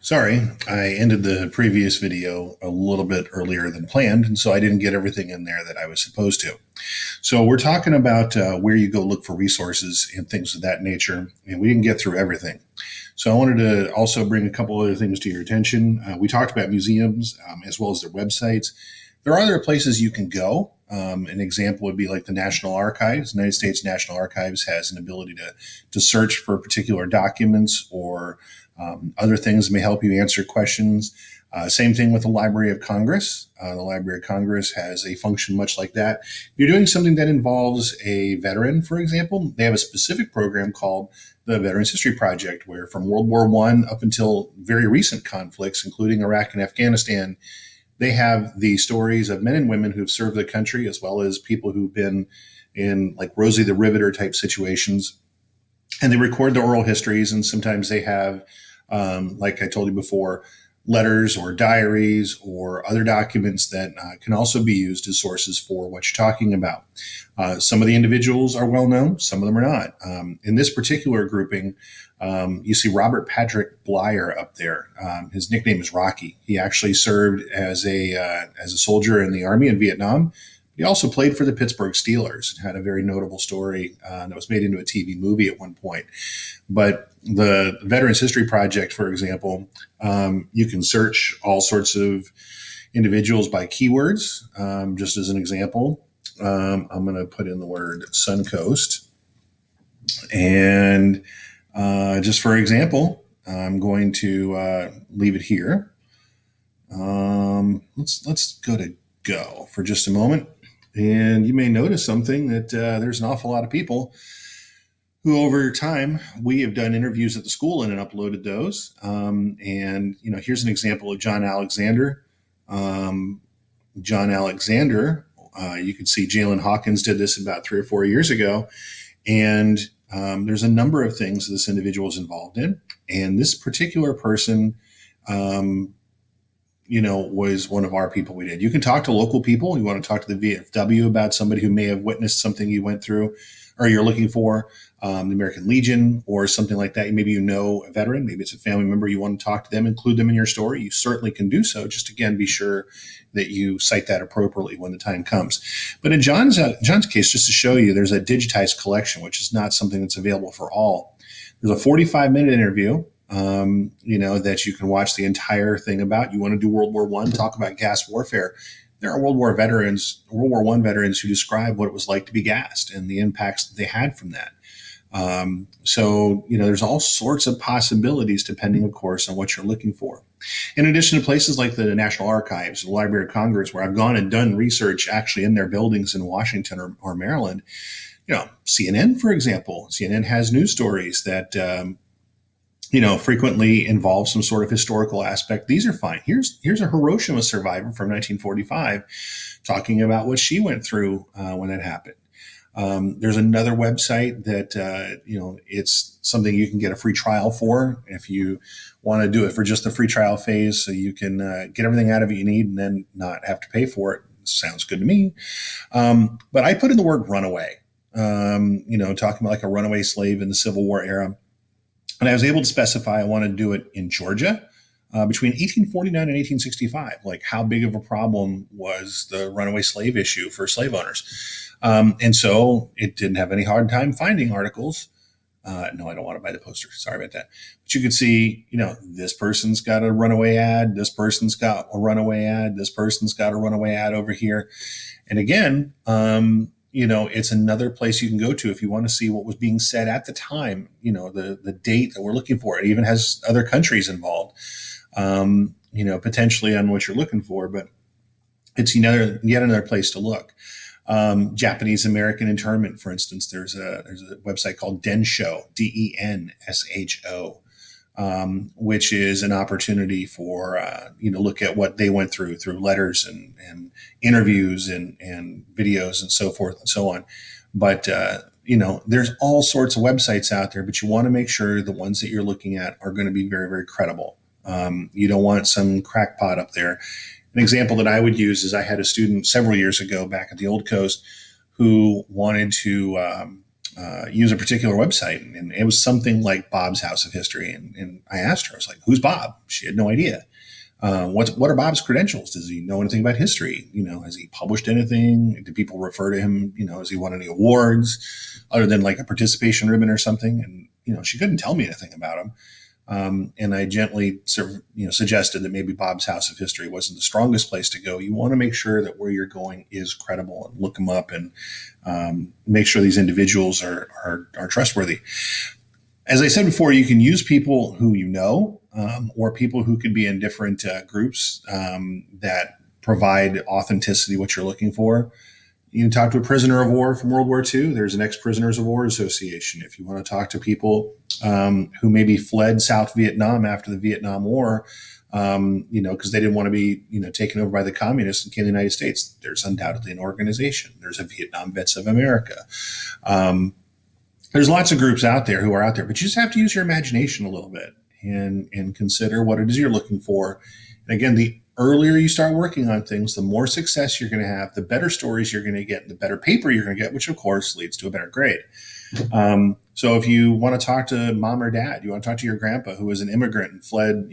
Sorry, I ended the previous video a little bit earlier than planned, and so I didn't get everything in there that I was supposed to. So, we're talking about where you go look for resources and things of that nature, and we didn't get through everything. So, I wanted to also bring a couple other things to your attention. We talked about museums as well as their websites. There are other places you can go. An example would be like the National Archives. The United States National Archives has an ability to search for particular documents or other things may help you answer questions. Same thing with the Library of Congress. The Library of Congress has a function much like that. If you're doing something that involves a veteran, for example, they have a specific program called the Veterans History Project, where from World War I up until very recent conflicts, including Iraq and Afghanistan, they have the stories of men and women who've served the country, as well as people who've been in like Rosie the Riveter type situations. And they record the oral histories, and sometimes they have like I told you before, letters or diaries or other documents that can also be used as sources for what you're talking about. Some of the individuals are well known, some of them are not. In this particular grouping, you see Robert Patrick Blyer up there. His nickname is Rocky. He actually served as a soldier in the Army in Vietnam. He also played for the Pittsburgh Steelers and had a very notable story that was made into a TV movie at one point. But the Veterans History Project, for example, you can search all sorts of individuals by keywords. Just as an example, I'm going to put in the word Suncoast. And just for example, I'm going to leave it here. Let's go to Go for just a moment. And you may notice something that there's an awful lot of people who over time we have done interviews at the school and uploaded those. And, here's an example of John Alexander. John Alexander, you can see Jalen Hawkins did this about 3 or 4 years ago. And there's a number of things this individual is involved in. And this particular person, was one of our people we did. You can talk to local people. You want to talk to the VFW about somebody who may have witnessed something you went through or you're looking for, the American Legion or something like that. Maybe a veteran, maybe it's a family member. You want to talk to them, include them in your story. You certainly can do so. Just again, be sure that you cite that appropriately when the time comes. But in John's case, just to show you, there's a digitized collection, which is not something that's available for all. There's a 45-minute interview that you can watch the entire thing about. You want to do World War I, talk about gas warfare. There are World War I veterans who describe what it was like to be gassed and the impacts that they had from that. There's all sorts of possibilities depending, of course, on what you're looking for. In addition to places like the National Archives, the Library of Congress, where I've gone and done research actually in their buildings in Washington or Maryland, CNN, for example, CNN has news stories that frequently involve some sort of historical aspect. These are fine. Here's a Hiroshima survivor from 1945 talking about what she went through when that happened. There's another website that, it's something you can get a free trial for if you want to do it for just the free trial phase, so you can get everything out of it you need and then not have to pay for it. Sounds good to me. But I put in the word runaway, talking about like a runaway slave in the Civil War era. And I was able to specify I want to do it in Georgia between 1849 and 1865. Like, how big of a problem was the runaway slave issue for slave owners? And so it didn't have any hard time finding articles. No, I don't want to buy the poster. Sorry about that. But you could see, this person's got a runaway ad. This person's got a runaway ad. This person's got a runaway ad over here. And again, it's another place you can go to if you want to see what was being said at the time, the date that we're looking for. It even has other countries involved, potentially on what you're looking for, but it's yet another place to look. Japanese American internment, for instance, there's a website called Densho, Densho, which is an opportunity for, look at what they went through letters and interviews and videos and so forth and so on. But, there's all sorts of websites out there, but you want to make sure the ones that you're looking at are going to be very, very credible. You don't want some crackpot up there. An example that I would use is I had a student several years ago back at the Old Coast who wanted to use a particular website, and it was something like Bob's House of History. And I asked her, I was like, "Who's Bob?" She had no idea. What are Bob's credentials? Does he know anything about history? Has he published anything? Do people refer to him? Has he won any awards other than like a participation ribbon or something? And she couldn't tell me anything about him. And I gently suggested that maybe Bob's House of History wasn't the strongest place to go. You want to make sure that where you're going is credible, and look them up, and make sure these individuals are trustworthy. As I said before, you can use people who or people who could be in different groups that provide authenticity, what you're looking for. You can talk to a prisoner of war from World War II. There's an ex-prisoners of war association. If you want to talk to people who maybe fled South Vietnam after the Vietnam War, because they didn't want to be, taken over by the communists and came to the United States, there's undoubtedly an organization. There's a Vietnam Vets of America. There's lots of groups out there who are out there, but you just have to use your imagination a little bit and consider what it is you're looking for. And again, the earlier you start working on things, the more success you're going to have, the better stories you're going to get, the better paper you're going to get, which of course leads to a better grade. So if you want to talk to mom or dad, you want to talk to your grandpa who was an immigrant and fled,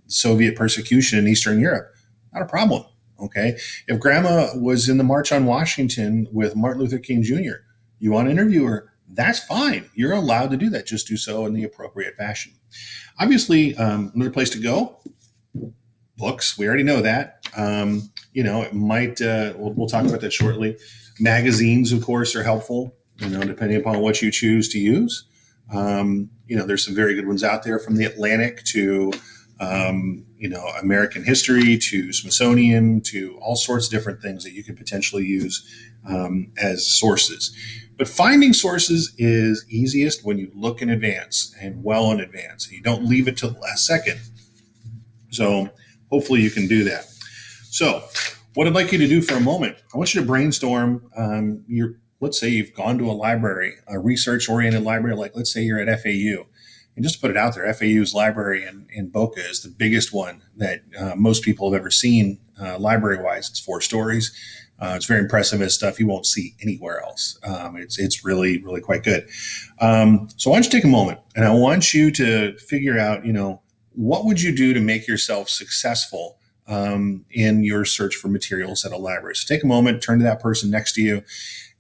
Soviet persecution in Eastern Europe, not a problem. Okay. If grandma was in the March on Washington with Martin Luther King Jr., you want to interview her, that's fine. You're allowed to do that. Just do so in the appropriate fashion. Obviously, another place to go, books. We already know that. It might, we'll talk about that shortly. Magazines, of course, are helpful, depending upon what you choose to use. There's some very good ones out there, from the Atlantic to, American history to Smithsonian to all sorts of different things that you could potentially use as sources. But finding sources is easiest when you look in advance and well in advance, and you don't leave it till the last second. So hopefully you can do that. So what I'd like you to do for a moment, I want you to brainstorm let's say you've gone to a library, a research-oriented library, like let's say you're at FAU. And just to put it out there, FAU's library in Boca is the biggest one that most people have ever seen library-wise. It's 4 stories. It's very impressive as stuff you won't see anywhere else. It's really, really quite good. So I want you to take a moment, and I want you to figure out, what would you do to make yourself successful in your search for materials at a library? So take a moment, turn to that person next to you,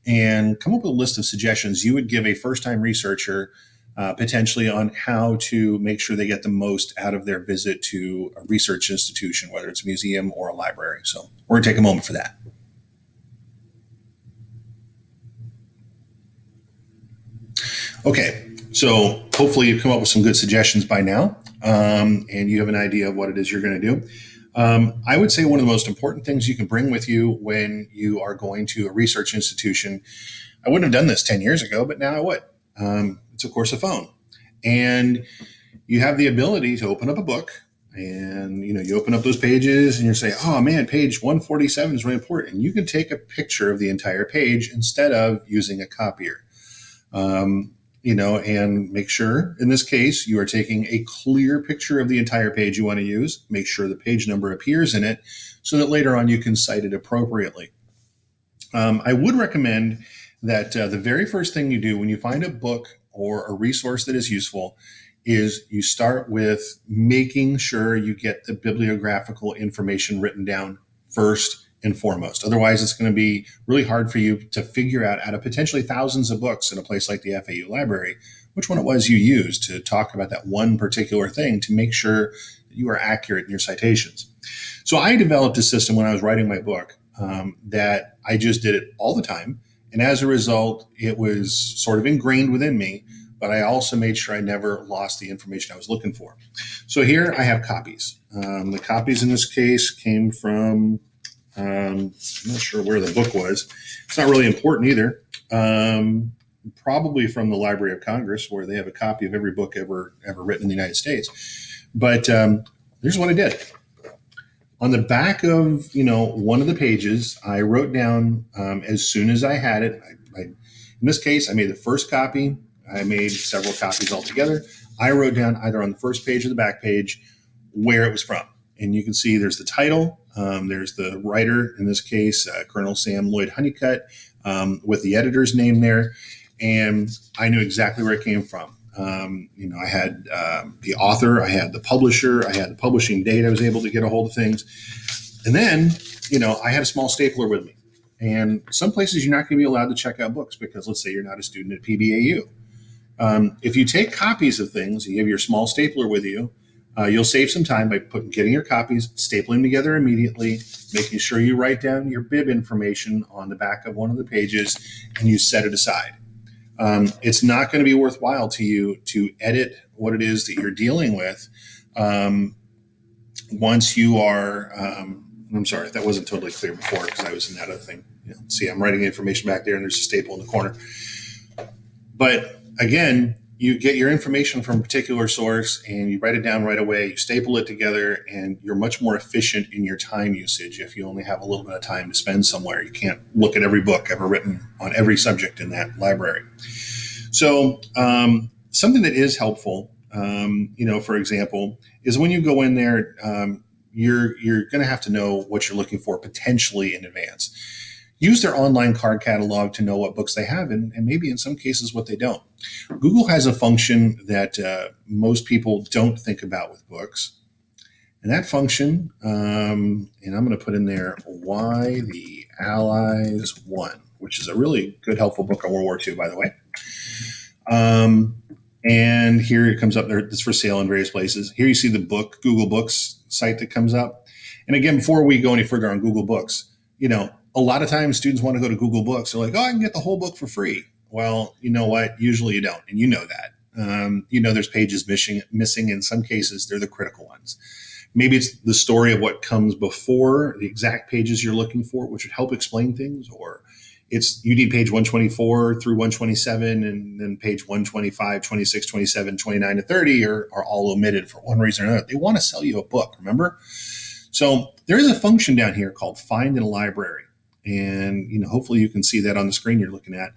and come up with a list of suggestions you would give a first-time researcher potentially on how to make sure they get the most out of their visit to a research institution, whether it's a museum or a library. So we're going to take a moment for that. Okay, so hopefully you've come up with some good suggestions by now, and you have an idea of what it is you're going to do. I would say one of the most important things you can bring with you when you are going to a research institution, I wouldn't have done this 10 years ago, but now I would. It's, of course, a phone. And you have the ability to open up a book, and you open up those pages and you say, oh man, page 147 is really important. And you can take a picture of the entire page instead of using a copier. And make sure, in this case, you are taking a clear picture of the entire page you want to use. Make sure the page number appears in it so that later on you can cite it appropriately. I would recommend that the very first thing you do when you find a book or a resource that is useful is you start with making sure you get the bibliographical information written down first and foremost. Otherwise, it's going to be really hard for you to figure out of potentially thousands of books in a place like the FAU library, which one it was you used to talk about that one particular thing, to make sure that you are accurate in your citations. So I developed a system when I was writing my book that I just did it all the time. And as a result, it was sort of ingrained within me, but I also made sure I never lost the information I was looking for. So here I have copies. The copies in this case came from, I'm not sure where the book was. It's not really important either. Probably from the Library of Congress, where they have a copy of every book ever written in the United States. But here's what I did. On the back of one of the pages, I wrote down as soon as I had it. In this case, I made the first copy. I made several copies altogether. I wrote down either on the first page or the back page where it was from. And you can see there's the title. There's the writer, in this case, Colonel Sam Lloyd Honeycutt, with the editor's name there. and I knew exactly where it came from. I had the author, I had the publisher, I had the publishing date. I was able to get a hold of things. And then, I had a small stapler with me. And some places you're not going to be allowed to check out books because let's say you're not a student at PBAU. If you take copies of things, you have your small stapler with you, you'll save some time by getting your copies, stapling together immediately, making sure you write down your bib information on the back of one of the pages, and you set it aside. It's not going to be worthwhile to you to edit what it is that you're dealing with once you are. I'm sorry, that wasn't totally clear before because I was in that other thing. See, I'm writing information back there, and there's a staple in the corner. But again, you get your information from a particular source and you write it down right away, you staple it together, and you're much more efficient in your time usage if you only have a little bit of time to spend somewhere. You can't look at every book ever written on every subject in that library. So something that is helpful, for example, is when you go in there, you're going to have to know what you're looking for potentially in advance. Use their online card catalog to know what books they have and maybe in some cases what they don't. Google has a function that most people don't think about with books. And that function, and I'm going to put in there Why the Allies Won, which is a really good, helpful book on World War II, by the way. And here it comes up there. It's for sale in various places. Here you see the book, Google Books site that comes up. And again, before we go any further on Google Books, a lot of times students want to go to Google Books. They're like, oh, I can get the whole book for free. Well, you know what? Usually you don't. And you know that. There's pages missing. In some cases, they're the critical ones. Maybe it's the story of what comes before the exact pages you're looking for, which would help explain things. Or you need page 124 through 127, and then page 125, 26, 27, 29 to 30 are all omitted for one reason or another. They want to sell you a book, remember? So there is a function down here called Find in a Library. And, hopefully you can see that on the screen you're looking at.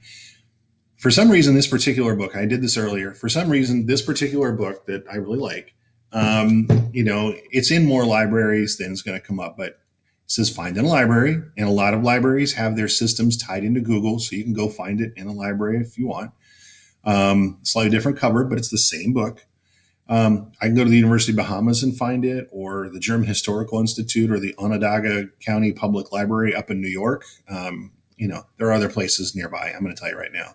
For some reason, this particular book, I did this earlier. For some reason, this particular book that I really like, it's in more libraries than it's going to come up, but it says Find in a Library. And a lot of libraries have their systems tied into Google, so you can go find it in a library if you want. Slightly different cover, but it's the same book. I can go to the University of Bahamas and find it, or the German Historical Institute, or the Onondaga County Public Library up in New York. There are other places nearby. I'm going to tell you right now.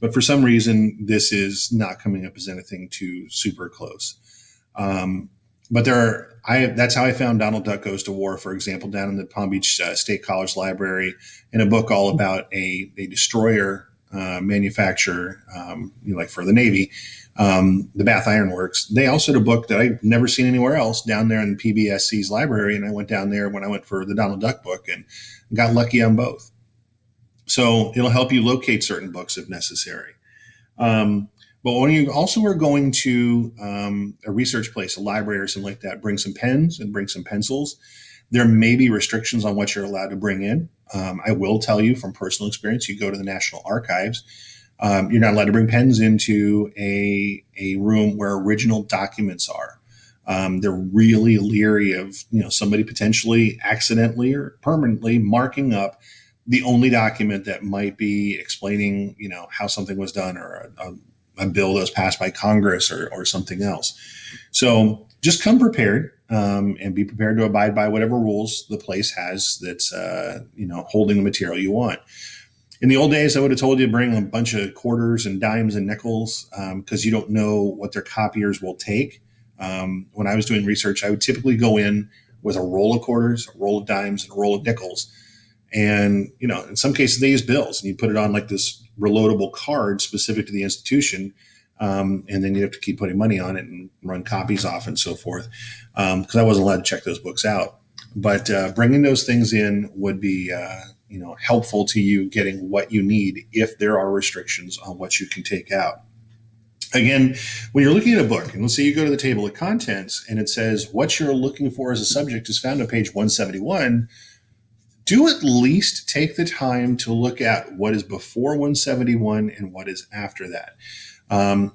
But for some reason, this is not coming up as anything too super close. But that's how I found Donald Duck Goes to War, for example, down in the Palm Beach State College Library, in a book all about a destroyer manufacturer, like for the Navy. The Bath Iron Works. They also had a book that I've never seen anywhere else down there in PBSC's library. And I went down there when I went for the Donald Duck book and got lucky on both. So it'll help you locate certain books if necessary. But when you also are going to a research place, a library or something like that, bring some pens and bring some pencils. There may be restrictions on what you're allowed to bring in. I will tell you from personal experience, you go to the National Archives, you're not allowed to bring pens into a room where original documents are. They're really leery of somebody potentially accidentally or permanently marking up the only document that might be explaining how something was done, or a bill that was passed by Congress, or something else. So just come prepared and be prepared to abide by whatever rules the place has that's holding the material you want. In the old days, I would have told you to bring a bunch of quarters and dimes and nickels because you don't know what their copiers will take. When I was doing research, I would typically go in with a roll of quarters, a roll of dimes, and a roll of nickels. And, in some cases, they use bills, and you put it on like this reloadable card specific to the institution. And then you have to keep putting money on it and run copies off and so forth. Because I wasn't allowed to check those books out. But bringing those things in would be helpful to you getting what you need if there are restrictions on what you can take out. Again, when you're looking at a book, and let's say you go to the table of contents and it says what you're looking for as a subject is found on page 171, do at least take the time to look at what is before 171 and what is after that.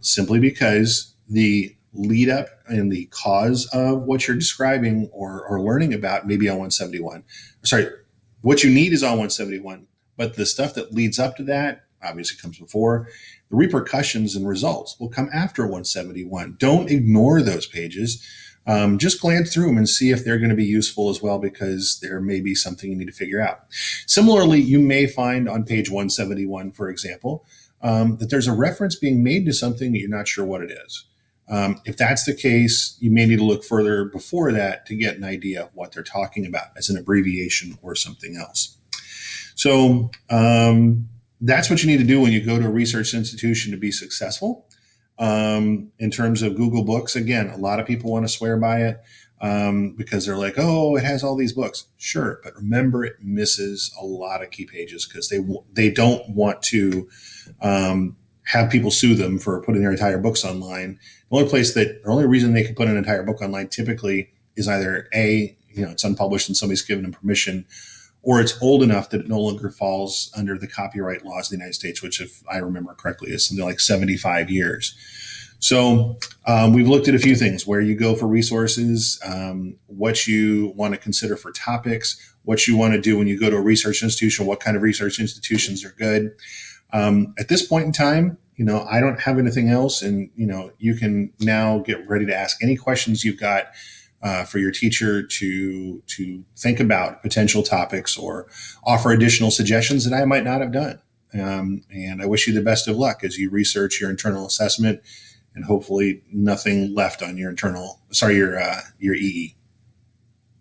Simply because the lead up and the cause of what you're describing or learning about may be on 171. Sorry, what you need is on 171, but the stuff that leads up to that obviously comes before. The repercussions and results will come after 171. Don't ignore those pages. Just glance through them and see if they're going to be useful as well, because there may be something you need to figure out. Similarly, you may find on page 171, for example, that there's a reference being made to something that you're not sure what it is. If that's the case, you may need to look further before that to get an idea of what they're talking about as an abbreviation or something else. So that's what you need to do when you go to a research institution to be successful. In terms of Google Books, again, a lot of people want to swear by it because they're like, oh, it has all these books. Sure, but remember, it misses a lot of key pages because they don't want to have people sue them for putting their entire books online. The only reason they can put an entire book online typically is either it's unpublished and somebody's given them permission, or it's old enough that it no longer falls under the copyright laws of the United States, which, if I remember correctly, is something like 75 years. So we've looked at a few things: where you go for resources, what you want to consider for topics, what you want to do when you go to a research institution, what kind of research institutions are good. At this point in time, I don't have anything else, and you can now get ready to ask any questions you've got for your teacher to think about potential topics or offer additional suggestions that I might not have done. And I wish you the best of luck as you research your internal assessment, and hopefully nothing left on your EE.